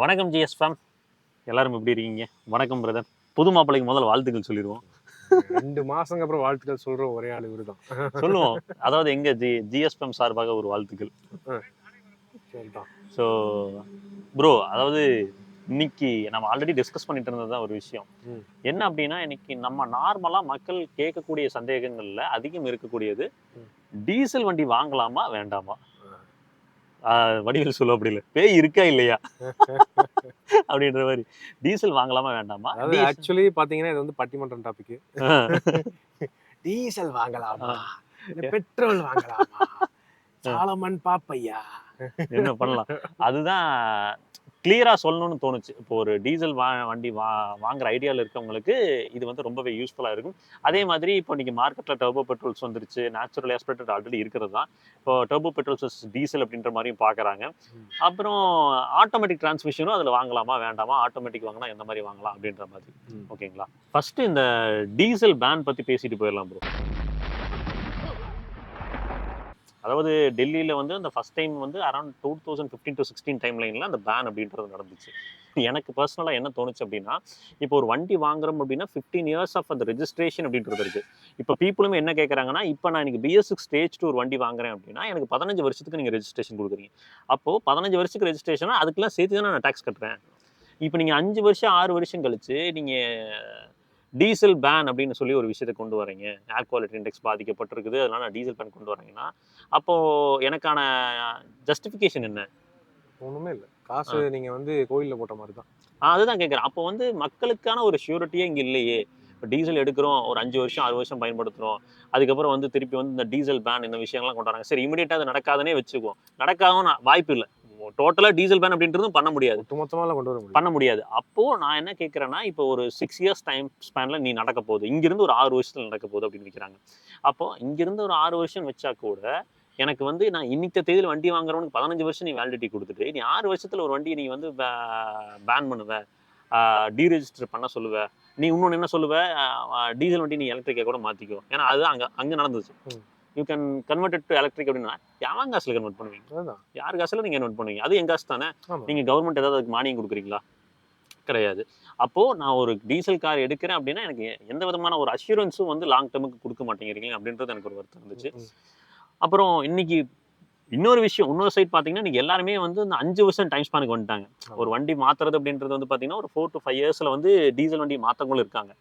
வணக்கம் ஜிஎஸ்ஃபேம். எல்லாரும் எப்படி இருக்கீங்க? வணக்கம் பிரதர். புது மாப்பிள்ளைக்கு முதல்ல வாழ்த்துக்கள் சொல்லிடுவோம். 2 மாசங்க அப்புறம் வாழ்த்துக்கள் சொல்ற ஒரே ஆள் இவருதான். சொல்லுவோம். அதாவது எங்க ஜிஎஸ்ஃபேம் சார்பாக ஒரு வாழ்த்துக்கள். சரிதான். ஸோ ப்ரோ, அதாவது இன்னைக்கு நம்ம ஆல்ரெடி டிஸ்கஸ் பண்ணிட்டு இருந்தது தான் ஒரு விஷயம். என்ன அப்படின்னா, இன்னைக்கு நம்ம நார்மலா மக்கள் கேட்கக்கூடிய சந்தேகங்கள்ல அதிகம் இருக்கக்கூடியது, டீசல் வண்டி வாங்கலாமா வேண்டாமா? வடிவேல் சொல்ல அப்படி இல்லை, பேய் இருக்கா இல்லையா அப்படின்ற மாதிரி. டீசல் வாங்கலாமா வேண்டாமா? அதாவது ஆக்சுவலி பாத்தீங்கன்னா இது வந்து பட்டிமன்றம் டாபிக். டீசல் வாங்கலாமா, பெட்ரோல் வாங்கலாமா, சாலமன் பாப்பையா, என்ன பண்ணலாம்? அதுதான் கிளியரா சொல்லணும்னு தோணுச்சு. இப்போ ஒரு டீசல் வண்டி வாங்குற ஐடியாவில் இருக்கவங்களுக்கு இது வந்து ரொம்பவே யூஸ்ஃபுல்லா இருக்கும். அதே மாதிரி இப்போ இன்னைக்கு மார்க்கெட்ல டர்போ பெட்ரோல்ஸ் வந்துருச்சு. நேச்சுரல் ஆஸ்பிரேட்டட் ஆல்ரெடி இருக்கிறது தான். இப்போ டர்போ பெட்ரோல்ஸ் டீசல் அப்படின்ற மாதிரியும் பார்க்குறாங்க. அப்புறம் ஆட்டோமேட்டிக் டிரான்ஸ்மிஷனும் அதில் வாங்கலாமா வேண்டாமா, ஆட்டோமேட்டிக் வாங்கினா எந்த மாதிரி வாங்கலாம் அப்படின்ற மாதிரி. ஓகேங்களா? ஃபர்ஸ்ட் இந்த டீசல் பேன் பத்தி பேசிட்டு போயிடலாம் ப்ரோ. அதாவது டெல்லியில் வந்து அந்த ஃபர்ஸ்ட் டைம் வந்து அரௌண்ட் 2015 to 16 டைம் லைனில் அந்த பேன் அப்படின்றது நடந்துச்சு. எனக்கு பர்சனலாக என்ன தோணுச்சு அப்படின்னா, இப்போ ஒரு வண்டி வாங்குறோம் அப்படின்னா 15 இயர்ஸ் ஆஃப் அந்த ரெஜிஸ்ட்ரேஷன் அப்படின்றது இருக்கு. இப்போ பீப்புளுமே என்ன கேட்குறாங்கன்னா, இப்போ நான் எனக்கு BS6 ஸ்டேஜ் 2 ஒரு வண்டி வாங்குறேன் அப்படின்னா எனக்கு 15 வருஷத்துக்கு நீங்கள் ரெஜிஸ்ட்ரேஷன் கொடுக்குறீங்க. அப்போது 15 வருஷத்துக்கு ரெஜிஸ்ட்ரேஷனா அதுக்கெல்லாம் சேர்த்து தான் நான் டேக்ஸ் கட்டுறேன். இப்போ நீங்கள் 5 வருஷம் 6 வருஷம் கழிச்சு நீங்கள் டீசல் பேன் அப்படின்னு சொல்லி ஒரு விஷயத்தை கொண்டு வரீங்க, ஏர் குவாலிட்டி இண்டெக்ஸ் பாதிக்கப்பட்டிருக்குது, அதனால நான் டீசல் பேன் கொண்டு வரீங்கன்னா, அப்போ எனக்கான ஜஸ்டிஃபிகேஷன் என்ன? ஒண்ணுமே இல்லை. காசு நீங்க வந்து கோயிலில் போட்ட மாதிரி தான். அதுதான் கேட்குறேன். அப்போ வந்து மக்களுக்கான ஒரு ஷூரிட்டியே இங்கே இல்லையே. இப்போ டீசல் எடுக்கிறோம், ஒரு 5 வருஷம் 6 வருஷம் பயன்படுத்துகிறோம், அதுக்கப்புறம் வந்து திருப்பி வந்து இந்த டீசல் பேன் இந்த விஷயங்கள்லாம் கொண்டு வராங்க. சரி, இமீடியட்டாக அது நடக்காதுன்னே வச்சுக்குவோம். நடக்காகவும் வாய்ப்பு இல்லை. டோட்டலாக டீசல் பேன் அப்படின்றதும் பண்ண முடியாது, ஒட்டுமொத்தமாக கொண்டு பண்ண முடியாது. அப்போ நான் என்ன கேட்குறேன்னா, இப்போ ஒரு 6 இயர்ஸ் டைம் ஸ்பேன்ல நீ நடக்க போகுது, இங்கிருந்து ஒரு 6 வருஷத்துல நடக்க போகுது அப்படின்னு வைக்கிறாங்க. அப்போ இங்கிருந்து ஒரு 6 வருஷம் வச்சா கூட எனக்கு வந்து நான் இன்னைக்கு தேதியில் வண்டி வாங்குறவனுக்கு 15 வருஷம் நீ வேலிடிட்டி கொடுத்துட்டு நீ 6 வருஷத்துல ஒரு வண்டியை நீ வந்து பேன் பண்ணுவ, டீரெஜிஸ்டர் பண்ண சொல்லுவ. நீ இன்னொன்று என்ன சொல்லுவ, டீசல் வண்டி நீ எலக்ட்ரிக்கை கூட மாற்றிக்கோ. ஏன்னா அதுதான் அங்கே நடந்துச்சு. You can convert to electric அப்படின்னா யார் காசுல கன்வெர்ட் பண்ணுவீங்க? யார் காசுல நீங்க கன்வெர்ட் பண்ணுவீங்க? அது என் காசு தானே. நீங்க கவர்மெண்ட் ஏதாவது அதுக்கு மானியம் கொடுக்குறீங்களா? கிடையாது. அப்போ நான் ஒரு டீசல் கார் எடுக்கிறேன் அப்படின்னா எனக்கு எந்த விதமான ஒரு அஷூரன்ஸும் வந்து லாங் டேர்முக்கு கொடுக்க மாட்டேங்கிறீங்க அப்படின்றது எனக்கு ஒரு வருத்தம் இருந்துச்சு. அப்புறம் இன்னைக்கு இன்னொரு விஷயம், இன்னொரு சைட் பார்த்தீங்கன்னா இன்னைக்கு எல்லாருமே வந்து இந்த 5 வருஷம் டைம் ஸ்பானுக்கு வந்துட்டாங்க. ஒரு வண்டி மாத்துறது அப்படின்றது வந்து பார்த்தீங்கன்னா ஒரு 4 to 5 இயர்ஸ்ல வந்து டீசல் வண்டி மாற்றங்களும் இருக்காங்க.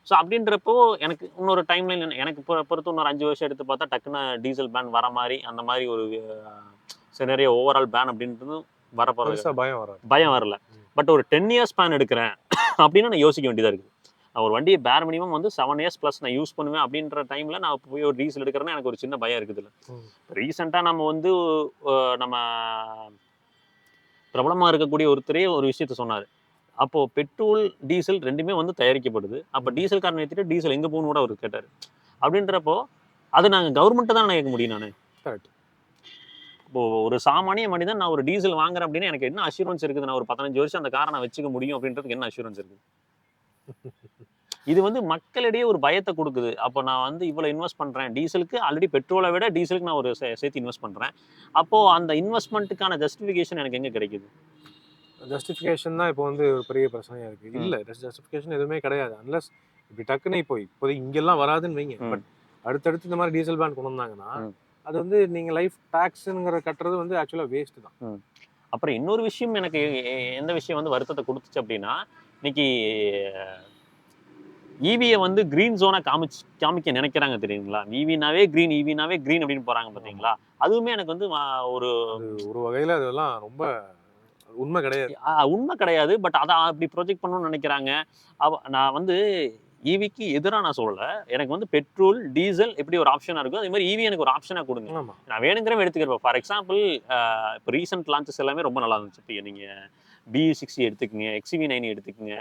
ஸோ அப்படின்றப்போ எனக்கு இன்னொரு டைம்லைன் எனக்கு பொறுத்து இன்னொரு 5 வருஷம் எடுத்து பார்த்தா டக்குன்னு டீசல் பேன் வர மாதிரி அந்த மாதிரி ஒரு நிறைய ஓவரால் பேன் அப்படின்றது வரப்போறது பயம் வரல. பட் ஒரு 10 இயர்ஸ் பேன் எடுக்கிறேன் அப்படின்னு நான் யோசிக்க வேண்டியதாக இருக்குது. நான் ஒரு வண்டியை பேர் மினிமம் வந்து 7 இயர்ஸ் ப்ளஸ் நான் யூஸ் பண்ணுவேன் அப்படின்ற டைம்ல நான் போய் ஒரு டீசல் எடுக்கிறேன்னா எனக்கு ஒரு சின்ன பயம் இருக்குதுல்ல. ரீசெண்டாக நம்ம வந்து நம்ம பிரபலமாக இருக்கக்கூடிய ஒருத்தரே ஒரு விஷயத்த சொன்னார். அப்போ பெட்ரோல் டீசல் ரெண்டுமே வந்து தயாரிக்கப்படுது. அப்போ டீசல் காரன் ஏற்றிட்டு டீசல் எங்கே போகணும்னு கூட அவர் கேட்டார். அப்படின்றப்போ அது நாங்கள் கவர்மெண்ட்டை தான் கேட்க முடியும். நான் இப்போ ஒரு சாமானிய மனிதன் நான் ஒரு டீசல் வாங்குறேன் அப்படின்னா எனக்கு என்ன அஷூரன்ஸ் இருக்குது? நான் ஒரு 15 வருஷம் அந்த காரை நான் வச்சுக்க முடியும் அப்படின்றதுக்கு என்ன அஷூரன்ஸ் இருக்குது? இது வந்து மக்களிடையே ஒரு பயத்தை கொடுக்குது. அப்போ நான் வந்து இவ்வளோ இன்வெஸ்ட் பண்ணுறேன் டீசலுக்கு, ஆல்ரெடி பெட்ரோலை விட டீசலுக்கு நான் ஒரு சேர்த்து இன்வெஸ்ட் பண்ணுறேன். அப்போது அந்த இன்வெஸ்ட்மெண்ட்டுக்கான ஜஸ்டிஃபிகேஷன் எனக்கு எங்கே கிடைக்குது? ஜஸ்டிஃபிகேஷன் தான் இப்போ வந்து ஒரு பெரிய பிரச்சனையா இருக்கு. இல்லை, ஜஸ்டிஃபிகேஷன் எதுவுமே கிடையாது. அன்லஸ் இப்படி டக்குன்னு இப்போதைக்கு இங்கெல்லாம் வராதுன்னு வைங்க. பட் அடுத்தடுத்து இந்த மாதிரி டீசல் பேன் கொண்டு வந்தாங்கன்னா அது வந்து நீங்க லைஃப் டாக்ஸ்ங்கிற கட்டுறது வந்து ஆக்சுவலா வேஸ்ட் தான். அப்புறம் இன்னொரு விஷயம் எனக்கு எந்த விஷயம் வந்து வருத்தத்தை கொடுத்துச்சு அப்படின்னா, இன்னைக்கு ஈவியை வந்து கிரீன் ஜோனா காமிக்க நினைக்கிறாங்க தெரியுங்களா? ஈவினாவே கிரீன் அப்படின்னு போறாங்க பார்த்தீங்களா? அதுவுமே எனக்கு வந்து ஒரு வகையில அதெல்லாம் ரொம்ப உண்மை கிடையாது. உண்மை கிடையாது. பட் அதை அப்படி ப்ரொஜெக்ட் பண்ணணும்னு நினைக்கிறாங்க. நான் வந்து ஈவிக்கு எதிராக நான் சொல்லலை. எனக்கு வந்து பெட்ரோல் டீசல் எப்படி ஒரு ஆப்ஷனாக இருக்கும், அதே மாதிரி ஈவி எனக்கு ஒரு ஆப்ஷனாக கொடுங்க. நான் வேணுங்கிறவன் எடுத்துக்கிறேன். ஃபார் எக்ஸாம்பிள் இப்போ ரீசெண்ட் லான்ச்சஸ் எல்லாமே ரொம்ப நல்லா இருந்துச்சு. இப்போ நீங்கள் BE60 எடுத்துக்கங்க, XEV9 எடுத்துக்கங்க,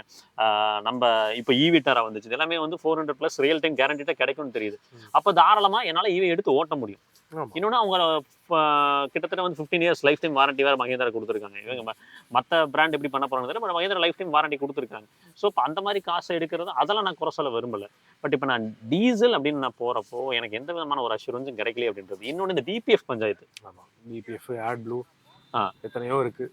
நம்ம இப்போ ஈவிட்டாரா வந்துச்சு. இது எல்லாமே வந்து 400+ ரியல் டைம் கேரண்டிட்டாக கிடைக்கும்னு தெரியுது. அப்போ தாராளமாக என்னால் ஈவி எடுத்து ஓட்ட முடியும். இன்னொன்று அவங்க கிட்டத்தட்ட வந்து 15 இயர்ஸ் லைஃப் டைம் வாரண்டி வேறு மஹேந்திரா கொடுத்துருக்காங்க. இவங்க மற்ற பிராண்ட் எப்படி பண்ண போகிறாங்க தெரியல, but Mahindra life time warranty கொடுத்துருக்காங்க. ஸோ இப்போ அந்த மாதிரி காசை எடுக்கிறது அதெல்லாம் நான் குறை சொல்ல விரும்பலை. பட் இப்போ நான் டீசல் அப்படின்னு நான் போகிறப்போ எனக்கு எந்த விதமான ஒரு அஷூரன்ஸும் கிடைக்கல அப்படின்றது. இன்னொன்று இந்த DPF பஞ்சாயத்து. ஆமாம், DPF, AdBlue எத்தனையோ இருக்குது.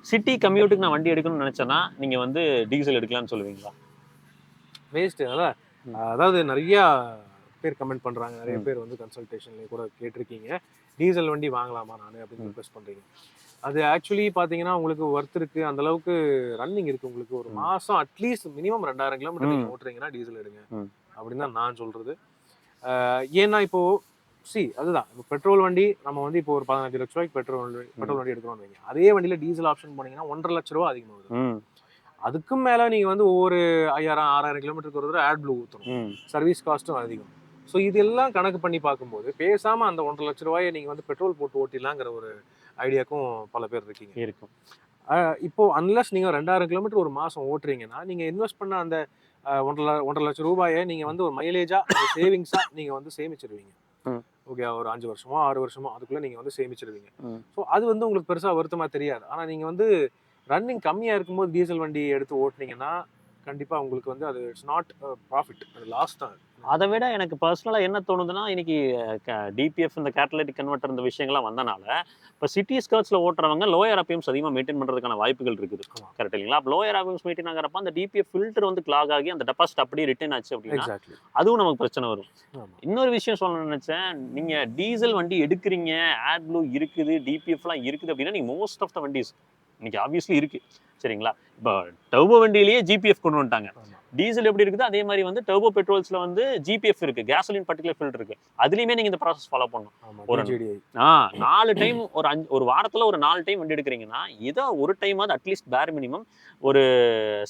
சிட்டி கம்யூட்டுக்கு நான் வண்டி எடுக்கணும்னு நினைச்சேன்னா நீங்க வந்து டீசல் எடுக்கலாம்னு சொல்லுவீங்களா? வேஸ்ட். அதாவது நிறைய பேர் கமெண்ட் பண்றாங்க, நிறைய பேர் வந்து கன்சல்டேஷன்ல கூட கேட்டிருக்கீங்க, டீசல் வண்டி வாங்கலாமா நானு அப்படின்னு ரிக்வெஸ்ட் பண்றீங்க. அது ஆக்சுவலி பாத்தீங்கன்னா உங்களுக்கு ஒர்த் இருக்கு, அந்த அளவுக்கு ரன்னிங் இருக்கு. உங்களுக்கு ஒரு மாசம் அட்லீஸ்ட் மினிமம் 2000 கிலோமீட்டர் நீங்க ஓட்டுறீங்கன்னா டீசல் எடுங்க அப்படின்னு தான் நான் சொல்றது. ஏன்னா இப்போ அதுதான் இப்போ பெட்ரோல் வண்டி நம்ம வந்து இப்போ ஒரு 15 லட்ச ரூபாய்க்கு பெட்ரோல் வண்டி எடுக்கிறோம்னு வைங்க, அதே வண்டியில டீசல் ஆப்ஷன் போனீங்கன்னா 1.5 லட்ச ரூபா அதிகமாகுது. அதுக்கும் மேல நீங்க வந்து ஒவ்வொரு 5000 6000 கிலோமீட்டருக்கு ஒரு தடவை ஆட் ப்ளூ ஊற்றணும், சர்வீஸ் காஸ்ட்டும் அதிகம். ஸோ இதெல்லாம் கணக்கு பண்ணி பார்க்கும்போது பேசாம அந்த 1.5 லட்ச ரூபாயை நீங்க வந்து பெட்ரோல் போட்டு ஓட்டிடலாங்கிற ஒரு ஐடியாக்கும் பல பேர் இருக்கீங்க. இருக்கும். இப்போ அன்லஸ் நீங்க 2000 கிலோமீட்டர் ஒரு மாசம் ஓட்டுறீங்கன்னா நீங்க இன்வெஸ்ட் பண்ண அந்த 1.5 லட்ச ரூபாயை நீங்க வந்து ஒரு மைலேஜா சேவிங்ஸா நீங்க வந்து சேமிச்சிருவீங்க. ஓகே, ஒரு 5 வருஷமோ 6 வருஷமோ அதுக்குள்ள நீங்க வந்து சேமிச்சிருவீங்க. ஸோ அது வந்து உங்களுக்கு பெருசா வருத்தமா தெரியாது. ஆனா நீங்க வந்து ரன்னிங் கம்மியா இருக்கும்போது டீசல் வண்டி எடுத்து ஓட்டுனீங்கன்னா கண்டிப்பா உங்களுக்கு வந்து அது இட்ஸ் நாட் ப்ராஃபிட், அது லாஸ் தான். அதை விட எனக்கு பர்சனலா என்ன தோணுதுன்னா, இன்னைக்கு டிபிஎஃப் இந்த கேட்டலிட்டிக் கன்வெர்ட்டர் இந்த விஷயங்கள்லாம் வந்தனால இப்போ சிட்டி ஸ்கர்ட்ஸ்ல ஓட்டுறவங்க லோயர் ஆர்பிஎம்ஸ் அதிகமாக மெயின்டைன் பண்றதுக்கான வாய்ப்புகள் இருக்குது. கரெக்ட் இல்லைங்களா? அப்போ லோயர் ஆர்பிஎம்ஸ் மெயின்டைன் ஆகிறப்ப அந்த டிபிஎஃப் ஃபில்டர் வந்து கிளாக் ஆகி அந்த டெபாசிட் அப்படியே ரிட்டர்ன் ஆச்சு அப்படின்னா அதுவும் நமக்கு பிரச்சனை வரும். இன்னொரு விஷயம் சொல்லணும்னு நினைச்சேன், நீங்க டீசல் வண்டி எடுக்கிறீங்க, ஆட் ப்ளூ இருக்குது, டிபிஎஃப்லாம் இருக்குது அப்படின்னா நீங்க மோஸ்ட் ஆஃப் த வண்டிஸ் இன்னைக்கு ஆப்வியஸ்லி இருக்கு, சரிங்களா? இப்போ டர்போ வண்டியிலேயே ஜிபிஎஃப் கொண்டு வந்துட்டாங்க. டீசல் எப்படி இருக்குது அதே மாதிரி வந்து டர்போ பெட்ரோல்ஸ்ல வந்து ஜிபிஎஃப் இருக்கு, கேசோலின் பர்டிகுலர் ஃபில்டர் இருக்கு. அதுலயுமே நீங்க இந்த ப்ராசஸ் ஃபாலோ பண்ணணும். ஒரு 4 டைம் ஒரு வாரத்துல ஒரு 4 டைம் வண்டி எடுக்கிறீங்கன்னா ஏதோ ஒரு டைமாவது அட்லீஸ்ட் பேர் மினிமம் ஒரு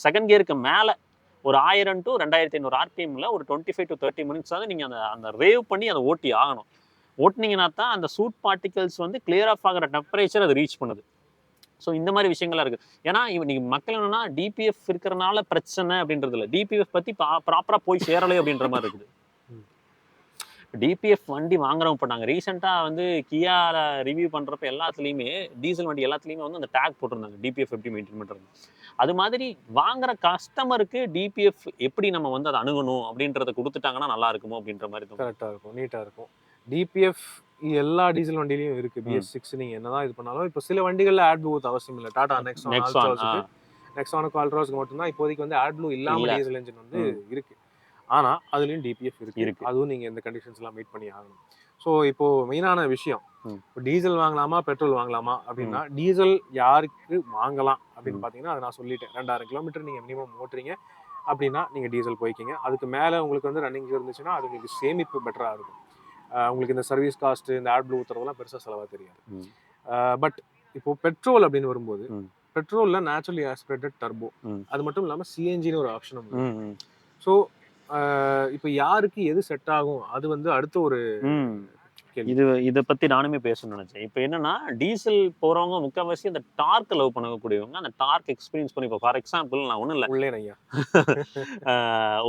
செகண்ட் கியருக்கு மேல ஒரு 1000 to 2500 ஆர்பிஎம்ல ஒரு 25 to 30 மினிட்ஸாவது நீங்க அந்த ரேவ் பண்ணி அதை ஓட்டி ஆகணும். ஓட்டினீங்கன்னா தான் அந்த சூட் பார்ட்டிகல்ஸ் வந்து கிளியர் ஆஃப் ஆகிற டெம்பரேச்சர் அது ரீச் பண்ணுது. ஸோ இந்த மாதிரி விஷயங்கள்லாம் இருக்குது. ஏன்னா இன்னைக்கு மக்கள் என்னன்னா டிபிஎஃப் இருக்கிறனால பிரச்சனை அப்படின்றது இல்லை, டிபிஎஃப் பற்றி ப்ராப்பராக போய் சேரலை அப்படின்ற மாதிரி இருக்குது. டிபிஎஃப் வண்டி வாங்குறவங்க இப்போ நாங்கள் ரீசெண்டாக வந்து கியாவில் ரிவ்யூ பண்ணுறப்ப எல்லாத்துலேயுமே டீசல் வண்டி எல்லாத்துலேயுமே வந்து அந்த டேக் போட்டிருந்தாங்க, டிபிஎஃப் எப்படி மெயின்டைன் பண்ணுறது. அது மாதிரி வாங்குற கஸ்டமருக்கு டிபிஎஃப் எப்படி நம்ம வந்து அதை அணுகணும் அப்படின்றத கொடுத்துட்டாங்கன்னா நல்லா இருக்குமோ அப்படின்ற மாதிரி தான். கரெக்டாக இருக்கும், நீட்டாக இருக்கும். டிபிஎஃப் எல்லா டீசல் வண்டியிலையும் இருக்கு. BS6 நீங்க என்னதான் இது பண்ணாலும் இப்போ சில வண்டிகள்ல ஆட் ப்ளூ அவசியம் இல்லை. டாடா நெக்ஸானுக்கு அல்ட்ராஸ்க்கு மட்டும்தான் இப்போதைக்கு வந்து ஆட் ப்ளூ இல்லாம டீசல் என்ஜின் வந்து இருக்கு. ஆனா அதுலயும் டிபிஎஃப் இருக்கு. அதுவும் நீங்க இந்த கண்டிஷன்ஸ் எல்லாம் மீட் பண்ணி ஆகணும். ஸோ இப்போ மெயினான விஷயம், இப்போ டீசல் வாங்கலாமா பெட்ரோல் வாங்கலாமா அப்படின்னா, டீசல் யாருக்கு வாங்கலாம் அப்படின்னு பாத்தீங்கன்னா அதை நான் சொல்லிட்டேன். 2000 கிலோமீட்டர் நீங்க மினிமம் ஓட்டுறீங்க அப்படின்னா நீங்க டீசல் போய்க்கிங்க. அதுக்கு மேல உங்களுக்கு வந்து ரன்னிங் இருந்துச்சுன்னா அது உங்களுக்கு சேமிப்பு பெட்டரா இருக்கும். உங்களுக்கு இந்த சர்வீஸ் காஸ்ட் இந்த ஆட் ப்ளூ ஊத்துறதெல்லாம் பெருசா செலவா தெரியாது. பட் இப்போ பெட்ரோல் அப்படின்னு வரும்போது பெட்ரோல்ல நேச்சுரலி ஆஸ்பிரேட்டட் டர்போ, அது மட்டும் இல்லாம சிஎன்ஜின்னு ஒரு ஆப்ஷனும் இருக்கு. ஸோ இப்போ யாருக்கு எது செட் ஆகும் அது வந்து அடுத்த ஒரு இதை பத்தி நானுமே பேசணும்னு நினைச்சேன். இப்போ என்னன்னா டீசல் போறவங்க முக்கால்வாசி அந்த டார்க் லவ் பண்ணக்கூடியவங்க அந்த டார்க் எக்ஸ்பீரியன்ஸ் பண்ணி. இப்போ ஃபார் எக்ஸாம்பிள் நான் ஒன்றும் இல்லை,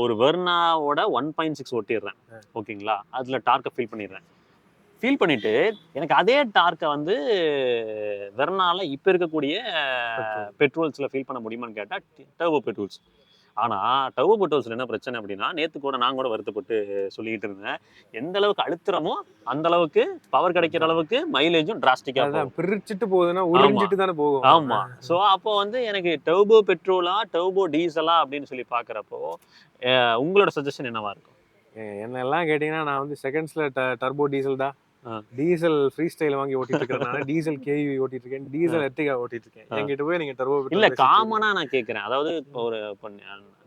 ஒரு வெர்னாவோட 1.6 ஓட்டிடுறேன், ஓகேங்களா? அதுல டார்க்கை ஃபீல் பண்ணிட்டு எனக்கு அதே டார்க்கை வந்து வெர்னால இப்போ இருக்கக்கூடிய பெட்ரோல்ஸ்ல ஃபீல் பண்ண முடியுமான்னு கேட்டா டர்போ பெட்ரோல்ஸ். ஆனா டர்போ பெட்ரோல்ஸ்ல என்ன பிரச்சனை அப்படின்னா, நேத்து கூட நான் கூட வருத்தப்பட்டு சொல்லிட்டு இருந்தேன், எந்த அளவுக்கு அழுத்துறமோ அந்த அளவுக்கு பவர் கிடைக்கிற அளவுக்கு மைலேஜும் டிராஸ்டிக்கா பிரிச்சுட்டு போகுதுன்னா உறிஞ்சிட்டு தானே போகும். ஆமா. சோ அப்போ வந்து எனக்கு டர்போ பெட்ரோலா டர்போ டீசலா அப்படின்னு சொல்லி பாக்குறப்போ உங்களோட சஜஷன் என்னவா இருக்கும்? என்னெல்லாம் கேட்டீங்கன்னா நான் வந்து செகண்ட்ஸ்ல டர்போ டீசல் தான், டீசல் ஃப்ரீ ஸ்டைல் வாங்கி ஓட்டிட்டு இருக்கேன், டீசல் கேவி ஓட்டிட்டு இருக்கேன், டீசல் எர்டிகா ஓட்டிட்டு இருக்கேன். என்கிட்ட போய் நீங்க டர்போ இல்ல காமனா நான் கேக்குறேன். அதாவது ஒரு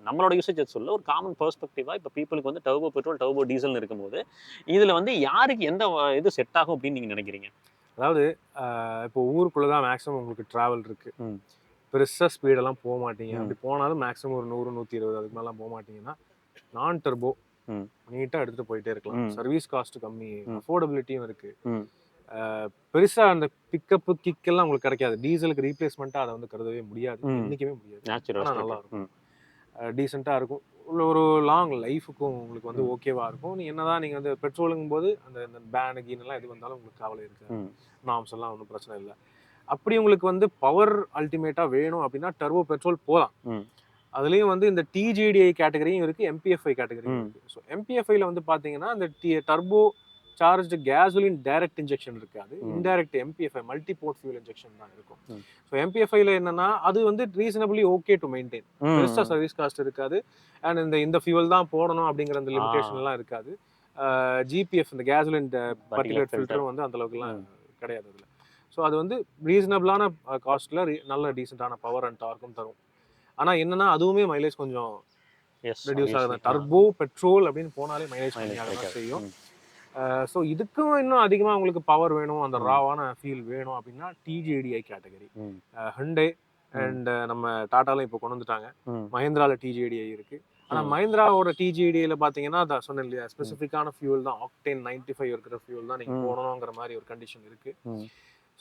நம்மளோட யூசேஜ் சொல்ல ஒரு காமன் பெர்ஸ்பெக்டிவா இப்போ பீப்புளுக்கு வந்து டர்போ பெட்ரோல் டர்போ டீசல்னு இருக்கும்போது இதுல வந்து யாருக்கு எந்த இது செட் ஆகும் அப்படின்னு நீங்க நினைக்கிறீங்க? அதாவது இப்போ ஊருக்குள்ளதான் மேக்ஸிமம் உங்களுக்கு டிராவல் இருக்கு, பெருசா ஸ்பீடெல்லாம் போக மாட்டீங்க. அப்படி போனாலும் மேக்ஸிமம் ஒரு 100 120 அதுக்கு மேலாம் போக மாட்டீங்கன்னா நான் டர்போ நீட்டா எடுத்துட்டு போயிட்டே இருக்கலாம். சர்வீஸ் காஸ்ட் கம்மி, அஃபோர்டபிலிட்டியும் இருக்கு. பெருசா அந்த பிக்கப் கிக் எல்லாம் உங்களுக்கு கிடைக்காது. டீசலுக்கு ரீப்ளேஸ்மெண்ட்டா அதை வந்து கருதவே முடியாது, என்னைக்குமே முடியாது. நல்லா இருக்கும், டீசெண்டா இருக்கும், ஒரு லாங் லைஃபுக்கும் உங்களுக்கு வந்து ஓகேவா இருக்கும். நீ என்னதான் நீங்க வந்து பெட்ரோலுங்கும் போது அந்த பேனு கீன் எல்லாம் எது வந்தாலும் உங்களுக்கு கவலை இருக்கு, நாம்ஸ் எல்லாம் ஒன்றும் பிரச்சனை இல்லை. அப்படி உங்களுக்கு வந்து பவர் அல்டிமேட்டா வேணும் அப்படின்னா டர்போ பெட்ரோல் போகலாம். அதுலயும் வந்து இந்த டிஜிடிஐ கேட்டகரியும் இருக்கு, எம்பிஎஃப்ஐ கேட்டகரியும் இருக்கு. ஸோ எம்பிஎஃப்ஐல வந்து பாத்தீங்கன்னா இந்த turbo charged gasoline direct injection இருக்காது, indirect MPFI multi port fuel injection தான் இருக்கும். ஸோ MPFIல என்னன்னா அது வந்து ரீசனபிளி ஓகே டு மெயின்டைன், பெருசா சர்வீஸ் காஸ்ட் இருக்காது. அண்ட் இந்த ஃபியூல் தான் போடணும் அப்படிங்கிற அந்த லிமிடேஷன் எல்லாம் இருக்காது. GPF இந்த கேசோலின் பர்டிகுலர் ஃபில்டரும் வந்து அந்த அளவுக்குலாம் கிடையாது அதுல. ஸோ அது வந்து ரீசனபிளான காஸ்ட்ல நல்ல டீசென்டான பவர் அண்ட் டார்க்கும் தரும். ஆனா என்னன்னா அதுவுமே மைலேஜ் கொஞ்சம் ரெடியூஸ் ஆகுது. டர்போ பெட்ரோல் அப்படின்னு போனாலே மைலேஜ் கம்மியாக தான் செய்யும். ஸோ இதுக்கும் இன்னும் அதிகமாக உங்களுக்கு பவர் வேணும், அந்த ராவான ஃபீல் வேணும் அப்படின்னா TJDI கேட்டகரி, ஹண்டே அண்ட் நம்ம டாட்டாலும் இப்போ கொண்டு வந்துட்டாங்க. மஹிந்திரால TJDI இருக்கு. ஆனா மஹிந்திராவோட TJDIல பாத்தீங்கன்னா அதான் சொன்னேன் இல்லையா, ஸ்பெசிஃபிக்கான ஃபியூல் தான், ஆக்டேன் 95 இருக்கிற ஃபியூல் தான் நீங்க போடணுங்கிற மாதிரி ஒரு கண்டிஷன் இருக்கு.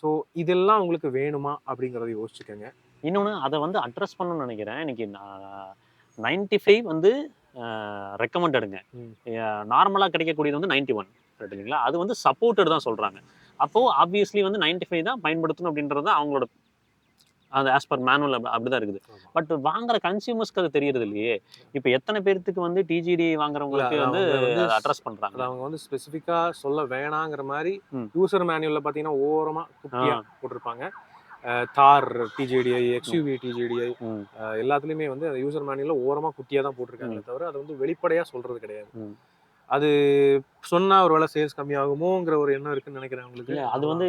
ஸோ இதெல்லாம் உங்களுக்கு வேணுமா அப்படிங்கறத யோசிச்சுக்கோங்க. இன்னொன்று அதை வந்து அட்ரஸ் பண்ணணும்னு நினைக்கிறேன். இன்னைக்கு 95 வந்து ரெக்கமெண்டடுங்க, நார்மலாக கிடைக்கக்கூடியது வந்து 91 இல்லைங்களா, அது வந்து சப்போர்ட்டட் தான் சொல்கிறாங்க. அப்போது ஆப்வியஸ்லி வந்து 95 தான் பயன்படுத்தணும் அப்படின்றது அவங்களோட அது ஆஸ் பர் மேனுவல் அப்படிதான் இருக்குது. பட் வாங்குற கன்சியூமர்ஸ்க்கு அது தெரியறது இல்லையே. இப்போ எத்தனை பேருக்கு வந்து TJDI வாங்குறவங்களுக்கு வந்து அட்ரஸ் பண்றாங்க, அவங்க வந்து ஸ்பெசிஃபிக்கா சொல்ல வேணாங்கிற மாதிரி யூசர் மேனுவல்ல பாத்தீங்கன்னா ஓரமா குட்டியா போட்டிருப்பாங்க. தார் TJDI, XUV TJDI எல்லாத்துலயுமே வந்து அந்த யூசர் மேனுவல்ல ஓரமா குட்டியா தான் போட்டிருக்காங்க தவிர அது வந்து வெளிப்படையா சொல்றது கிடையாது. அது சொன்னா ஒரு வேளை சேல்ஸ் கம்மியாகுமோங்கிற ஒரு எண்ணம் இருக்குன்னு நினைக்கிறேன் உங்களுக்கு. அது வந்து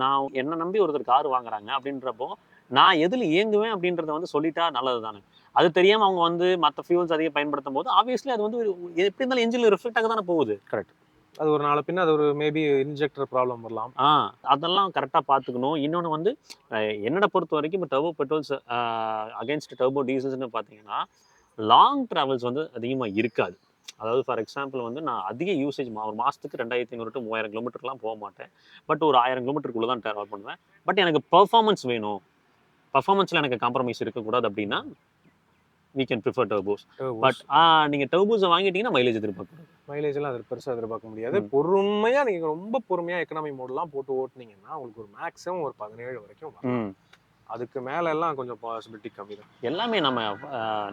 நான் என்ன நம்பி ஒருத்தர் கார் வாங்குறாங்க அப்படின்றப்போ நான் எதில் இயங்குவேன் அப்படின்றத வந்து சொல்லிட்டா நல்லது தானே. அது தெரியாம அவங்க வந்து மற்ற ஃபியூல்ஸ் அதிகம் பயன்படுத்தும் போது ஆப்வியஸ்லி அது வந்து எப்படி இருந்தாலும் என்ஜின்ல ரிஃப்ளெக்ட் ஆக தானே போகுது. கரெக்ட். அது ஒரு நாளை பின்ன அது ஒரு மேபி இன்ஜெக்டர் ப்ராப்ளம் வரலாம். அதெல்லாம் கரெக்டாக பார்த்துக்கணும். இன்னொன்று வந்து என்னோட பொறுத்த வரைக்கும் இப்போ டர்போ பெட்ரோல்ஸ் அகேன்ஸ்ட் டர்போ டீசல்ஸ்னு பார்த்தீங்கன்னா லாங் ட்ராவல்ஸ் வந்து அதிகமாக இருக்காது. அதாவது ஃபார் எக்ஸாம்பிள் வந்து நான் அதிக யூசேஜ் ஒரு மாதத்துக்கு 2500 to 3000 கிலோமீட்டர்லாம் போக மாட்டேன். பட் ஒரு 1000 கிலோமீட்டருக்குள்ளே தான் ட்ராவல் பண்ணுவேன். பட் எனக்கு பெர்ஃபார்மன்ஸ் வேணும், பர்ஃபார்மன்ஸில் எனக்கு காம்ப்ரமைஸ் இருக்கக்கூடாது அப்படின்னா we can prefer turbos. But நீங்கள் டர்போஸை வாங்கிட்டீங்கன்னா மைலேஜ் எதிர்பார்க்கணும். மைலேஜ்லாம் அது பெருசாக எதிர்பார்க்க முடியாது. பொறுமையாக நீங்கள் ரொம்ப பொறுமையாக எக்கனாமி மோடெலாம் போட்டு ஓட்டுனீங்கன்னா உங்களுக்கு ஒரு மேக்ஸிமம் ஒரு 17 வரைக்கும் வரும். அதுக்கு மேல எல்லாம் கொஞ்சம் பாசிபிலிட்டி கம்மி தான். எல்லாமே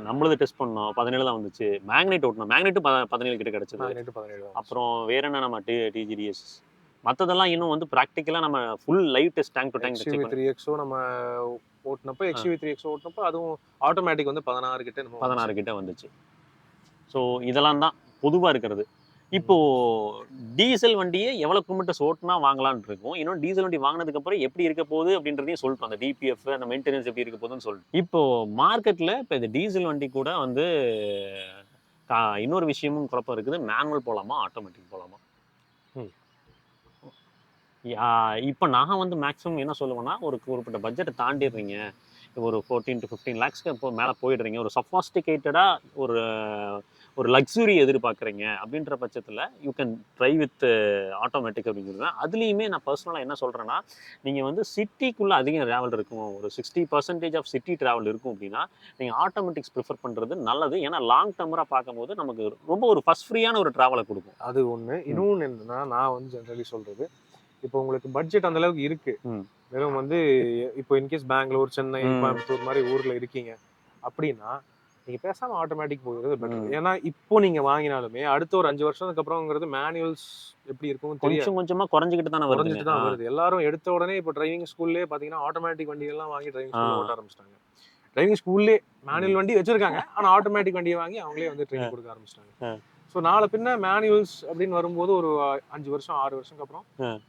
நம்மளது டெஸ்ட் பண்ணோம், 17 தான் வந்துச்சு. மேக்னெட் ஓட்டணும், மேக்னெட் 17 கிட்ட கிடைச்சது. அப்புறம் வேற என்ன நம்ம TGDS மற்றதெல்லாம் இன்னும் வந்து ப்ராக்டிக்கலாக நம்ம full live test tank to tank XUV3XO நம்ம ஓட்டினப்போ XUV3XO ஓட்டினப்போ அதுவும் ஆட்டோமேட்டிக் வந்து 16 கிட்ட வந்துச்சு. ஸோ இதெல்லாம் தான் பொதுவாக இருக்கிறது. இப்போ டீசல் வண்டியை எவ்வளவு கிலோமீட்டர்ஸ் ஓட்டினா வாங்கலான்னு இருக்கும். இன்னும் டீசல் வண்டி வாங்கினதுக்கு அப்புறம் எப்படி இருக்க போகுது அப்படின்றதையும் சொல்லிட்டோம். அந்த DPF அந்த மெயின்டெனன்ஸ் எப்படி இருக்க போகுதுன்னு சொல்லிட்டு இப்போ மார்க்கெட்ல இப்போ இந்த டீசல் வண்டி கூட வந்து இன்னொரு விஷயமும் குழப்பம் இருக்குது. மேனுவல் போகலாமா ஆட்டோமேட்டிக் போகலாமா? இப்போ நான் வந்து மேக்ஸிமம் என்ன சொல்லுவேன்னா, ஒரு குறிப்பிட்ட பட்ஜெட்டை தாண்டிடுறீங்க, ஒரு 14 to 15 lakhsக்கு இப்போ மேலே போயிடுறீங்க, ஒரு சஃபாஸ்டிகேட்டடாக ஒரு லக்ஸுரி எதிர்பார்க்குறீங்க அப்படின்ற பட்சத்தில் you can try with automatic அப்படிங்கிறது. அதுலேயுமே நான் பர்சனலாக என்ன சொல்கிறேன்னா, நீங்கள் வந்து சிட்டிக்குள்ளே அதிகம் ட்ராவல் இருக்கும், ஒரு 60% ஆஃப் சிட்டி ட்ராவல் இருக்கும் அப்படின்னா நீங்கள் ஆட்டோமேட்டிக்ஸ் ப்ரிஃபர் பண்ணுறது நல்லது. ஏன்னா லாங் டர்மராக பார்க்கும்போது நமக்கு ரொம்ப ஒரு ஃபஸ்ட் ஃப்ரீயான ஒரு ட்ராவலை கொடுக்கும். அது ஒன்று. இன்னொன்று என்னன்னா, நான் வந்து ஜென்ரலி சொல்கிறது, இப்போ உங்களுக்கு பட்ஜெட் அந்த அளவுக்கு இருக்கு, வெறும் வந்து இப்போ இன்கேஸ் பெங்களூர், சென்னை, கோயம்புத்தூர் மாதிரி ஊர்ல இருக்கீங்க அப்படின்னா நீங்க பேசாம ஆட்டோமேட்டிக் போகிறது பெட்டர். ஏன்னா இப்போ நீங்க வாங்கினாலுமே அடுத்த ஒரு 5 வருஷத்துக்கு அப்புறம்ங்கிறது மேனுவல்ஸ் எப்படி இருக்கும் கொஞ்சம் கொஞ்சமா குறைஞ்சிக்கிட்டு தான் வருது. எல்லாரும் எடுத்த உடனே இப்போ டிரைவிங் ஸ்கூல்லேயே பாத்தீங்கன்னா ஆட்டோமேட்டிக் வண்டிகள்லாம் வாங்கி டிரைவிங் ஸ்கூல்ல ஓட்ட ஆரம்பிச்சிட்டாங்க. டிரைவிங் ஸ்கூல்லே மேனுவல் வண்டி வச்சிருக்காங்க, ஆனா ஆட்டோமேட்டிக் வண்டியை வாங்கி அவங்களே வந்து ட்ரைனிங் கொடுக்க ஆரம்பிச்சிட்டாங்க. ஸோ நாளை பின்ன மேனுவல்ஸ் அப்படின்னு வரும்போது ஒரு 5 வருஷம் 6 வருஷத்துக்கு அப்புறம்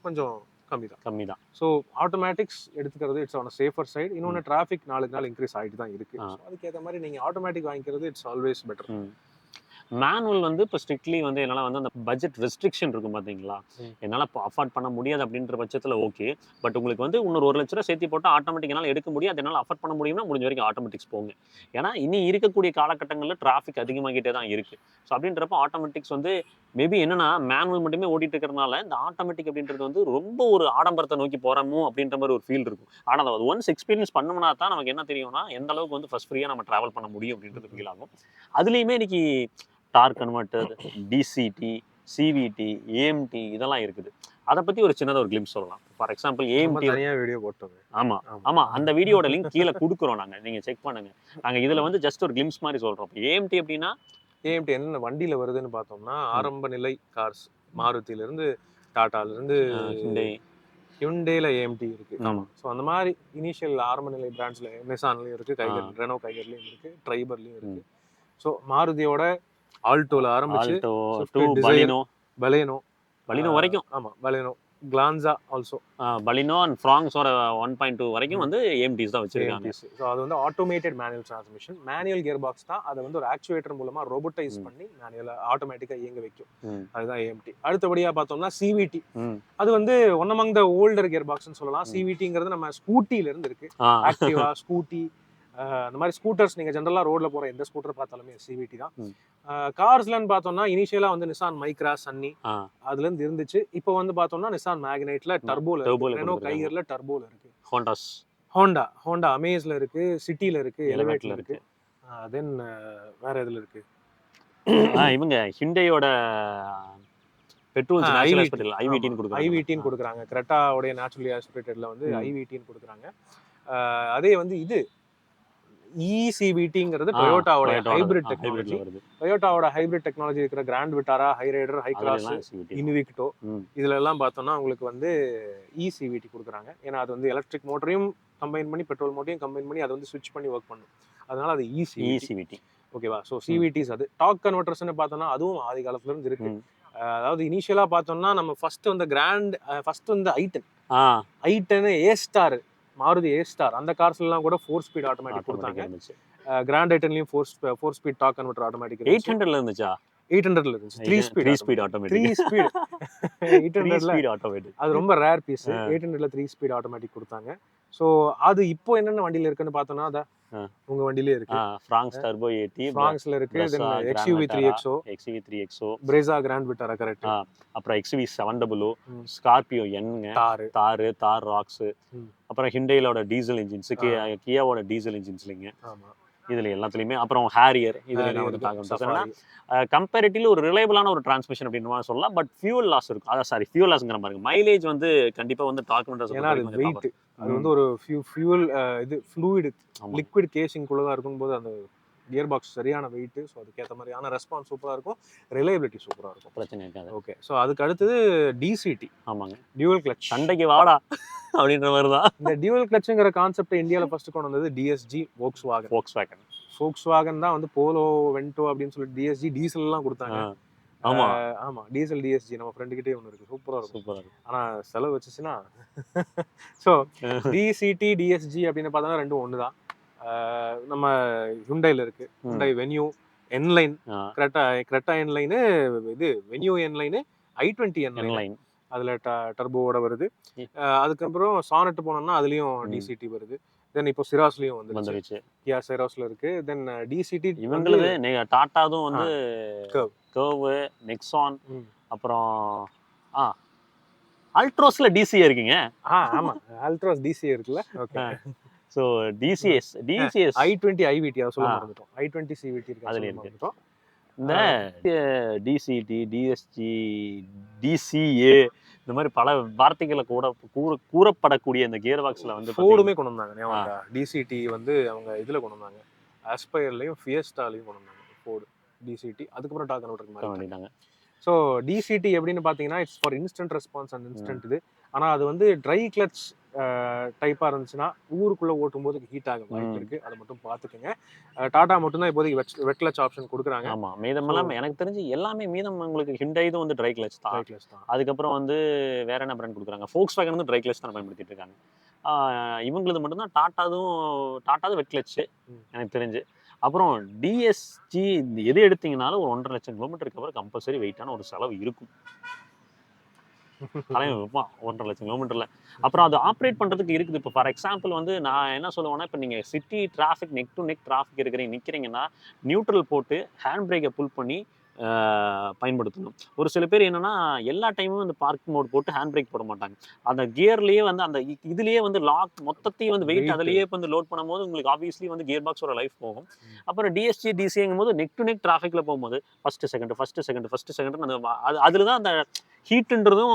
கொஞ்சம் கம்மி தான். ஸோ ஆட்டோமேட்டிக்ஸ் எடுத்துக்கிறது இட்ஸ் ஆன் சேஃபர் சைடு. இன்னொன்று டிராஃபிக் நாளுக்கு நாள் இன்க்ரீஸ் ஆகிட்டு தான் இருக்கு. அதுக்கேற்ற மாதிரி நீங்கள் ஆட்டோமேட்டிக் வாங்கிக்கிறது இட்ஸ் ஆல்வேஸ் பெட்டர். மேனுவல் வந்து இப்போ ஸ்ட்ரிக்ட்லி வந்து என்னால் வந்து அந்த பட்ஜெட் ரெஸ்ட்ரிக்ஷன் இருக்கும் பார்த்தீங்களா, என்னால் இப்போ அஃபோர்ட் பண்ண முடியாது அப்படின்ற பட்சத்தில் ஓகே. பட் உங்களுக்கு வந்து இன்னொரு 1 லட்ச ரூபா சேர்த்து போட்டால் ஆட்டோமேட்டிக் என்னால் எடுக்க முடியாது, என்னால் அஃபோர்ட் பண்ண முடியும்னா முடிஞ்ச வரைக்கும் ஆட்டோமேட்டிக்ஸ் போங்க. ஏன்னா இனி இருக்கக்கூடிய காலகட்டங்களில் டிராஃபிக் அதிகமாகிட்டே தான் இருக்குது. ஸோ அப்படின்றப்ப ஆட்டோமேட்டிக்ஸ் வந்து மேபி என்னன்னா மேனுவல் மட்டுமே ஓடிட்டு இருக்கிறதுனால இந்த ஆட்டோமேட்டிக் அப்படின்றது வந்து ரொம்ப ஒரு ஆடம்பரத்தை நோக்கி போகிறோமோ அப்படின்ற மாதிரி ஒரு ஃபீல் இருக்கும். ஆனால் அது ஒன்ஸ் எக்ஸ்பீரியன்ஸ் பண்ணோம்னா தான் நமக்கு என்ன தெரியும்னா எந்த அளவுக்கு வந்து ஃபர்ஸ்ட் ஃப்ரீயாக நம்ம ட்ராவல் பண்ண முடியும் அப்படின்றது ஃபீல் ஆகும். அதுலேயுமே இன்னைக்கு dark converter, DCT, CVT, AMT இதெல்லாம் இருக்குது. அதை பத்தி ஒரு சின்னதாக ஒரு கிளிம்ஸ் சொல்லலாம். ஃபார் எக்ஸாம்பிள் AMT வீடியோ போட்டோம். ஆமா அந்த வீடியோட லிங்க் கீழே கொடுக்குறோம், நீங்க செக் பண்ணுங்க. நாங்க இதுல வந்து ஜஸ்ட் ஒரு கிளிம்ஸ் மாதிரி சொல்றோம். AMT அப்படின்னா AMT என்ன வண்டியில வருதுன்னு பார்த்தோம்னா ஆரம்ப நிலை கார்ஸ் மாருதியில இருந்து டாடால இருந்து ஹிண்டை. ஹியுண்டேல ஏஎம்டி இருக்கு. ஆமா. ஸோ அந்த மாதிரி இனிஷியல் ஆரம்ப நிலை பிராண்ட்ஸ்ல நிசான்லயும் இருக்கு, கைகர் ரெனோ கைகர்லயும் இருக்கு, ட்ரைபர்லயும் இருக்கு. ஸோ மாருதியோட ஆல்டோல ஆரம்பிச்சு Alto Swift to Dzire, Baleno Baleno வரைக்கும். ஆமா Baleno, Glanza also Baleno and ஃப்ராங்ஸோட 1.2 வரைக்கும் வந்து ஏஎம்டிஸ் தான் வச்சிருக்காங்க. ஸோ அது வந்து automated manual transmission, manual gear box தான். அதை வந்து ஒரு ஆக்சுவேட்டர் மூலமா ரோபோட்டைஸ் பண்ணி மேனுவலா ஆட்டோமேட்டிக்கா இயங்க வைக்கும். அதுதான் ஏஎம்டி. அடுத்தபடியா பார்த்தோம்னா சிவிடி. அது வந்து one among the older gear பாக்ஸ்னு சொல்லலாம். சிவிடிங்கிறது நம்ம ஸ்கூட்டில இருந்து இருக்கு. ஆக்டிவா, ஸ்கூட்டி, அந்த மாதிரி ஸ்கூட்டர்ஸ் நீங்க ஜென்ரலா ரோட்ல போற எந்த ஸ்கூட்டர் பார்த்தாலுமே சிவிடி தான். கார்ஸ்லன்னு பார்த்தோம்னா இனிஷியலா வந்து நிசான் மைக்ரா, சன்னி அதுல இருந்து இருந்துச்சு. இப்போ வந்து பார்த்தோம்னா நிசான் மேக்னைட்ல டர்போல இருக்கு, ரெனோ கைகர்ல டர்போல இருக்கு, ஹோண்டா அமேஸ்ல இருக்கு, சிட்டில இருக்கு, எலிவேட்ல இருக்கு. தென் வேற எதுல இருக்கு? இவங்க ஹிண்டையோட பெட்ரோல் ஐவிடின்னு கொடுக்குறாங்க. கிரெட்டாவோட நேச்சுரலி ஆஸ்பிரேட்டட்ல வந்து ஐவிடின்னு கொடுக்குறாங்க. அதே வந்து இது இசிவிடிங்கிறது டொயோட்டாவோட ஹைபிரிட் டெக்னாலஜி. டொயோட்டாவோட ஹைபிரிட் டெக்னாலஜி இருக்கிற Grand Vitara, Hyryder, Hycross, Invicto இதுல எல்லாம் பார்த்தோம்னா உங்களுக்கு வந்து இசிவிடி கொடுக்குறாங்க. ஏன்னா அது வந்து எலக்ட்ரிக் மோட்டரையும் கம்பைன் பண்ணி பெட்ரோல் மோட்டரையும் கம்பைன் பண்ணி அதை வந்து ஸ்விட்ச் பண்ணி ஒர்க் பண்ணும். அதனால அது இசிவிடி. ஓகேவா? ஸோ சிவிடிஸ். அது டாக் கன்வெர்ட்டர்ஸ்னு பார்த்தோம்னா அதுவும் ஆதி காலத்துல இருந்து இருக்கு. அதாவது இனிஷியலா பார்த்தோம்னா நம்ம ஃபர்ஸ்ட் வந்து ஐ10 A star, Maruti A star அந்த கார்ஸ்ல எல்லாம் கூட 4 ஸ்பீட் ஆட்டோமேட்டிக் கொடுத்தாங்க. கிராண்ட் ஐட்டன்லயும் 4 ஸ்பீட் டாக் கன்வெர்ட்டர் ஆட்டோமேட்டிக் 800ல இருந்துச்சா? 800ல இருந்துச்சு 3 ஸ்பீட் ஆட்டோமேட்டிக். 800ல ஆட்டோமேட்டிக் அது ரொம்ப ரேர் பீஸ். 800ல 3 ஸ்பீட் ஆட்டோமேட்டிக் கொடுத்தாங்க. ஸோ அது இப்போ என்னென்ன வண்டியில இருக்குன்னு பார்த்தோம்னா அத உங்க வண்டியிலே இருக்கு. ஃப்ராங்ஸ் டர்போ 80 ஃப்ராங்ஸ்ல இருக்கு. Then XUV3XO, Brezza Grand Vitara correct. அப்புறம் XUV700, ஸ்கார்பியோ என்ங்க, தார் ராக்ஸ், அப்புறம் ஹிண்டைலோட டீசல் இன்ஜின்ஸ், கியாவோட டீசல் இன்ஜின்ஸ்லிங்க. ஆமா. இதுல எல்லாத்துலயுமே அப்புறம் ஹேரியர் இதுல வந்து தாக்கம்னா கம்பேரிட்டிவ்லி ஒரு ரிலையபிளான ஒரு டிரான்ஸ்மிஷன் அப்படின்னு சொல்லலாம். பட் ஃபியூல் லாஸ் இருக்கும். அதான் சாரி ஃபியூல் லாஸ்ங்கிற மாதிரி மைலேஜ் வந்து கண்டிப்பா வந்து டாக்குமெண்ட்ஸ். ஏன்னா அது வெயிட், அது வந்து ஒரு ஃபியூல் இது ஃப்ளூயிட் லிக்விட் கேசிங் குள்ள தான் இருக்கும் போது அந்த கியர் பாக்ஸ் சரியான வெயிட். ஸோ அதுக்கேற்ற மாதிரியான ரெஸ்பான்ஸ் சூப்பராக இருக்கும், ரிலையபிலிட்டி சூப்பராக இருக்கும், பிரச்சனை இருக்காது. ஓகே. ஸோ அதுக்கு அடுத்தது டிசிடி. ஆமாங்க, டியூவல் கிளச். சண்டைக்கு வாடா அப்படின்ற மாதிரி தான் இந்த டியூவல் கிளச்சுங்கிற கான்செப்ட் இந்தியாவில் ஃபர்ஸ்ட் கொண்டு வந்தது டிஎஸ்ஜி, வோக்ஸ்வாகன் தான் வந்து போலோ வென்டோ அப்படின்னு சொல்லிட்டு டிஎஸ்ஜி டீசல் எல்லாம் கொடுத்தாங்க. ஆமா டீசல் டிஎஸ்ஜி நம்ம ஃப்ரெண்டு கிட்டே ஒன்று இருக்கு, சூப்பராக இருக்கும். ஆனால் செலவு வச்சுச்சுன்னா ஸோ டிசிடி டிஎஸ்ஜி அப்படின்னு பார்த்தோம்னா ரெண்டும் ஒன்று தான். நம்ம ஹுண்டைல இருக்கு, ஹுண்டை வென்யூ, என்லைன், கிரெட்டா என்லைனு, இது வென்யூ என்லைனு, i20 என்லைன் அதுல டர்போவோட வருது. அதுக்கப்புறம் சானட் போனோம்னா அதுலயும் டிசிடி வருது. தென் இப்போ சிராஸ்லயும் வந்துருச்சு, கியா சிராஸ்ல இருக்கு. தென் டிசிடி இவங்களது டாட்டாதும் வந்து கர்வ், நெக்ஸான், அப்புறம் அல்ட்ரோஸ்ல டிசி இருக்குங்க. ஆமா அல்ட்ரோஸ் டிசி இருக்குல்ல. Okay. So TCS i20 IVT அதை சொல்ல மறந்துட்டோம். i20 சிவிடி இருக்கு, அதுல இருக்கு. இந்த டிசிடி, டிஎஸ்ஜி, டிசிஏ இந்த மாதிரி பல வார்த்தைகளை கூறப்படக்கூடிய இந்த கியர் பாக்ஸ்ல வந்து ஃபோர்டுமே கொண்டு வந்தாங்க. டிசிடி வந்து அவங்க இதுல கொண்டு வந்தாங்க, ஆஸ்பயர்லயும் ஃபியஸ்டாலையும் கொண்டு வந்தாங்க ஃபோர்டு டிசிடி. அதுக்கப்புறம் டாக் கன்வெர்ட்டர் பண்ணிட்டாங்க. ஸோ டிசிடி எப்படின்னு பார்த்தீங்கன்னா it's for instant response and instant இது. ஆனால் அது வந்து ட்ரை கிளச் டைப்பாக இருந்துச்சுன்னா ஊருக்குள்ளே ஓட்டும் போது ஹீட் ஆக வாய்ப்பு இருக்குது, அதை மட்டும் பார்த்துக்குங்க. டாடா மட்டும்தான் இப்போதைக்கு வெட் கிளச் ஆப்ஷன் கொடுக்குறாங்க. ஆமாம், மீதமெல்லாம் எனக்கு தெரிஞ்சு எல்லாமே மீதம் உங்களுக்கு ஹிண்டைதும் வந்து ட்ரை கிளச் தான். அதுக்கப்புறம் வந்து வேற என்ன பிராண்ட் கொடுக்குறாங்க, ஃபோக்ஸ்வாகன் வந்து ட்ரை கிளச் தான் பயன்படுத்திட்டு இருக்காங்க. இவங்களது மட்டும்தான் டாட்டாது வெட் கிளச்சு எனக்கு தெரிஞ்சு. அப்புறம் டிஎஸ்ஜி எது எடுத்தீங்கனாலும் ஒரு 1.5 லட்சம் கிலோமீட்டருக்கு அப்புறம் கம்பல்சரி வெயிட்டான ஒரு செலவு இருக்கும். 1.5 லட்சம் கிலோமீட்டர்ல அப்புறம் அது ஆப்ரேட் பண்றதுக்கு இருக்குது. இப்போ ஃபார் எக்ஸாம்பிள் வந்து நான் என்ன சொல்லுவேன்னா, இப்போ நீங்க city traffic, neck to neck traffic நிற்கிறீங்கன்னா நியூட்ரல் போட்டு ஹேண்ட் பிரேக்கை புல் பண்ணி பயன்படுத்தணும். ஒரு சில பேர் என்னன்னா எல்லா டைமும் அந்த பார்க் மோட் போட்டு ஹேண்ட் பிரேக் போட மாட்டாங்க. அந்த கியர்லயே வந்து அந்த இதுலயே வந்து லாக் மொத்தத்தையும் வந்து வெயிட் அதுலயே வந்து லோட் பண்ணும்போது உங்களுக்கு ஆப்வியஸ்லி வந்து கியர் பாக்ஸோட லைஃப் போகும். அப்புறம் டிஎஸ்ஜி டிசிங்கும் போது நெக் டு நெக் டிராஃபிக்ல போகும்போது ஃபர்ஸ்ட் செகண்ட் அந்த அதுல தான் அந்த ஹீட்டுன்றதும்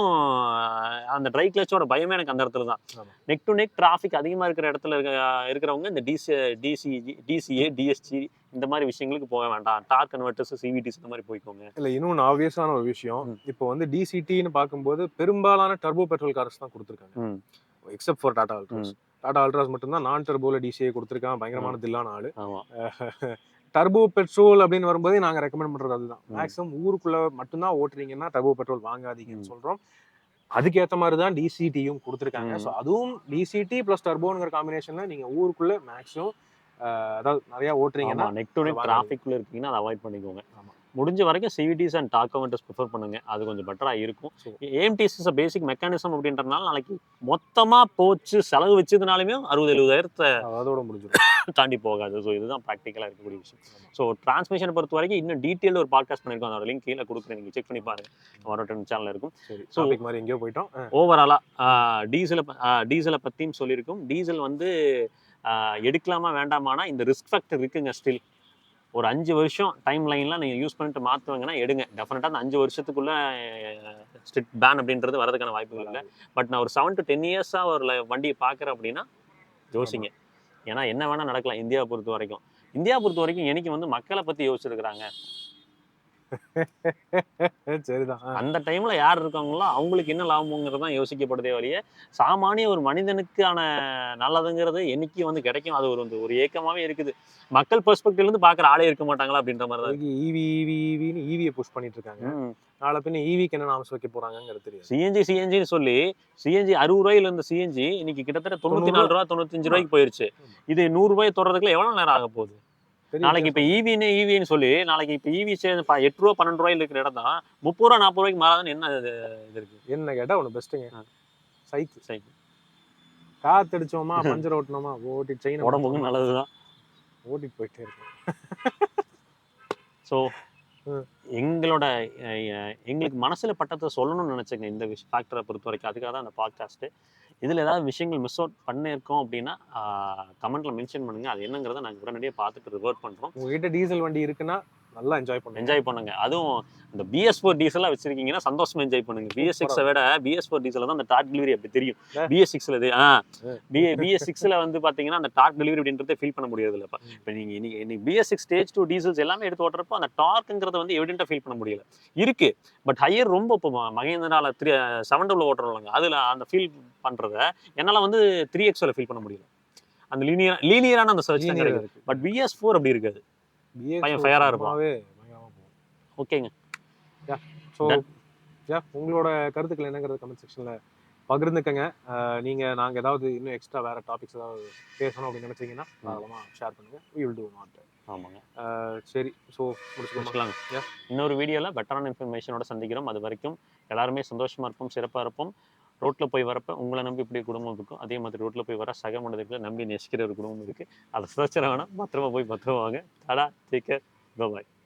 அந்த ட்ரை கிளச்சோட பயமே எனக்கு அந்த இடத்துல தான். ஆமா. நெக் டு நெக் டிராஃபிக் அதிகமாக இருக்கிற இடத்துல இருக்கிறவங்க இந்த டிசிஏ டிஎஸ்ஜி இந்த மாதிரி விஷயங்களுக்கு போக வேண்டாம். டார்க் கன்வெர்ட்டர்ஸ் சிவிடிஸ் இந்த மாதிரி போய்க்கோங்க. இல்ல இன்னொன்று ஆப்வியஸான ஒரு விஷயம், ம். இப்போ வந்து டிசிடின்னு பார்க்கும்போது பெரும்பாலான டர்போ பெட்ரோல் கார்ஸ் தான் கொடுத்துருக்காங்க, ம். Except for Tata அல்ட்ராஸ். ம். டாடா அல்ட்ராஸ் மட்டும்தான் நான் டர்போல டிசிஏ கொடுத்துருக்கான், பயங்கரமான தில்லான ஆளு. ஆமா. டர்போ பெட்ரோல் அப்படின்னு வரும்போதே நாங்க ரெக்கமெண்ட் பண்றது அதுதான். ம். மேக்ஸிமம் ஊருக்குள்ள மட்டும்தான் ஓட்டுறீங்கன்னா டர்போ பெட்ரோல் வாங்காதீங்கன்னு ம். சொல்றோம். அதுக்கேற்ற மாதிரி தான் டிசிடியும் கொடுத்துருக்காங்க. ம். ஸோ அதுவும் டிசிடி ப்ளஸ் டர்போங்கிற காம்பினேஷன்ல நீங்க ஊருக்குள்ள மேக்ஸிமம் அதாவது நிறைய ஓட்டுறீங்கன்னா ஆமா, நெக் டு நெக் வாங்காதீங்க. டிராஃபிக்ல இருக்கீங்கன்னா அதை அவாய்ட் பண்ணிக்கோங்க. ஆமா. முடிஞ்ச வரைக்கும் சிவிடிஸ் அண்ட் டாக் கன்வெர்ட்டர்ஸ் ப்ரிஃபர் பண்ணுங்க. அது கொஞ்சம் பெட்டரா இருக்கும். So, ஏஎம்டிஎஸ் இஸ் பேசிக் மெக்கானிசம் அப்படின்றதுனால நாளைக்கு மொத்தமா போச்சு செலவு வச்சதுனாலுமே 60,000-70,000 அதோட முடிஞ்சிடும். தாண்டி போகாது. ஸோ இதுதான் ப்ராக்டிக்கலாக இருக்கக்கூடிய விஷயம். ஸோ டிரான்ஸ்மிஷனை பொறுத்த வரைக்கும் இன்னும் டீட்டெயில் ஒரு பாட்காஸ்ட் பண்ணியிருக்கோம். அதோட லிங்க் கீழே கொடுக்குறேன், நீங்கள் செக் பண்ணி பாருங்க. வரட்டும் சேனல் இருக்கும். சரி, ஸோ டாபிக் மாதிரி எங்கேயோ போயிட்டோம். ஓவராலாக டீசலை பற்றியும் சொல்லியிருக்கோம். டீசல் வந்து எடுக்கலாமா வேண்டாமானா இந்த ரிஸ்க் ஃபேக்டர் இருக்குங்க ஸ்டில். ஒரு 5 வருஷம் டைம் லைன்லாம் நீங்கள் யூஸ் பண்ணிட்டு மாற்றுவாங்கன்னா எடுங்க. டெஃபினட்டாக அந்த 5 வருஷத்துக்குள்ள ஸ்ட்ரிக்ட் பேன் அப்படின்றது வரதுக்கான வாய்ப்புகள் இல்லை. பட் நான் ஒரு 7 to 10 இயர்ஸாக ஒரு வண்டியை பார்க்குறேன் அப்படின்னா யோசிங்க. ஏன்னா என்ன வேணால் நடக்கலாம் இந்தியாவை பொறுத்த வரைக்கும். என்னைக்கு வந்து மக்களை பற்றி யோசிச்சிருக்கிறாங்க. சரிதான். அந்த டைம்ல யார் இருக்காங்களோ அவங்களுக்கு என்ன லாபம்ங்கிறது தான் யோசிக்கப்படுதே வழிய சாமானிய ஒரு மனிதனுக்கான நல்லதுங்கிறது என்னைக்கு வந்து கிடைக்கும். அது ஒரு ஏக்கமாவே இருக்குது. மக்கள் பெர்ஸ்பெக்டிவ்ல இருந்து பார்க்குற ஆளே இருக்க மாட்டாங்களா அப்படின்ற மாதிரி தான். ஈவின்னு ஈவியை புஷ் பண்ணிட்டு இருக்காங்க. நாளை பின்ன ஈவிக்கு என்ன நாம வைக்க போறாங்கிறது தெரியாது. சிஎன்ஜின்னு சொல்லி சிஎன்ஜி 60 ரூபாயில இருந்த சிஎன்ஜி இன்னைக்கு கிட்டத்தட்ட 94 ரூபா 95 ரூபாய்க்கு போயிருச்சு. இது 100 ரூபாய் தொடறதுக்குள்ள எவ்வளவு நேரம் ஆக போகுது? நாளைக்கு இப்ப ஈவின்னு சொல்லி நாளைக்கு இப்ப ஈவி 8 ரூபா 12 ரூபாயில இருக்கிற இடம் தான் 30 ரூபா 40 ரூபாய்க்கு மாறாதுன்னு என்ன இது இருக்கு? என்ன கேட்டா ஒண்ணு பெஸ்ட்டுங்க, சைக்கிள். காத்தடிச்சோமா பஞ்சர் ஓட்டணுமா ஓட்டிட்டு செயின் உடம்புக்கு நல்லதுதான், ஓட்டிட்டு போயிட்டே இருக்கும். ஸோ எங்களுக்கு மனசுல பட்டத்தை சொல்லணும்னு நினைச்சேங்க இந்த ஃபேக்டரை பொறுத்த வரைக்கும். அதுக்காக தான் அந்த பாட்காஸ்ட். இதுல ஏதாவது விஷயங்கள் மிஸ் அவுட் பண்ணியிருக்கோம் அப்படின்னா கமெண்ட்ல மென்ஷன் பண்ணுங்க. அது என்னங்கிறத நாங்கள் உடனடியாக பார்த்துட்டு ரிவர்ட் பண்றோம். உங்ககிட்ட டீசல் வண்டி இருக்குன்னா நல்லா என்ஜாய் பண்ணுங்க. அதுவும் இந்த BS4 டீசலாக வச்சிருக்கீங்கன்னா சந்தோஷமா என்ஜாய் பண்ணுங்க. BS6 விட BS4 டீசல் தான் அந்த டார்க் டெலிவரி அப்படி தெரியும். BS6ல BS6ல வந்து பாத்தீங்கன்னா அந்த டார்க் டெலிவரி அப்படின்றத ஃபீல் பண்ண முடியாது இல்லை. இப்போ நீங்க இன்னைக்கு BS6 ஸ்டேஜ் 2 டீசல்ஸ் எல்லாமே எடுத்து ஓட்டுறப்போ அந்த டார்க்குங்கிறத வந்து எவிடென்ட்டாக ஃபீல் பண்ண முடியல. இருக்கு, பட் ஹையர் ரொம்ப இப்போ மகேந்திரால 7 ஓட்டுறோம்லங்க, அதுல அந்த ஃபீல் பண்றத என்னால வந்து 3Xல ஃபீல் பண்ண முடியல. அந்த லீனியரான அந்த சர்ச் தான் கிடைக்குது. பட் BS4 அப்படி இருக்காது. பையன் ஃபயரா இருப்பான். ஓகேங்க. ஸோ உங்களோட கருத்துக்கள் என்னங்கிறது கமெண்ட் செக்ஷன்ல பகிர்ந்துக்கங்க. நீங்க நாங்க ஏதாவது இன்னும் எக்ஸ்ட்ரா வேற டாபிக்ஸ் ஏதாவது பேசணும் அப்படின்னு நினைச்சீங்கன்னா தாராளமா ஷேர் பண்ணுங்க. we will do not. ஆமாங்க. சரி, ஸோ முடிச்சுக்கலாங்க. இன்னொரு வீடியோல பெட்டரான இன்ஃபர்மேஷனோட சந்திக்கிறோம். அது வரைக்கும் எல்லாருமே சந்தோஷமா இருப்போம், சிறப்பா இருப்போம். ரோட்ல போய் வரப்ப உங்களை நம்பி இப்படி குடும்பம் இருக்கும், அதே மாதிரி ரோட்ல போய் வர சக மனிதர்களை நம்பி நேசிக்கிற ஒரு குடும்பம் இருக்கு. அதை சுதந்திரம் வேணாம், பத்திரமா போய் பத்திரமா வாங்க. டடா, டேக் கேர், பை.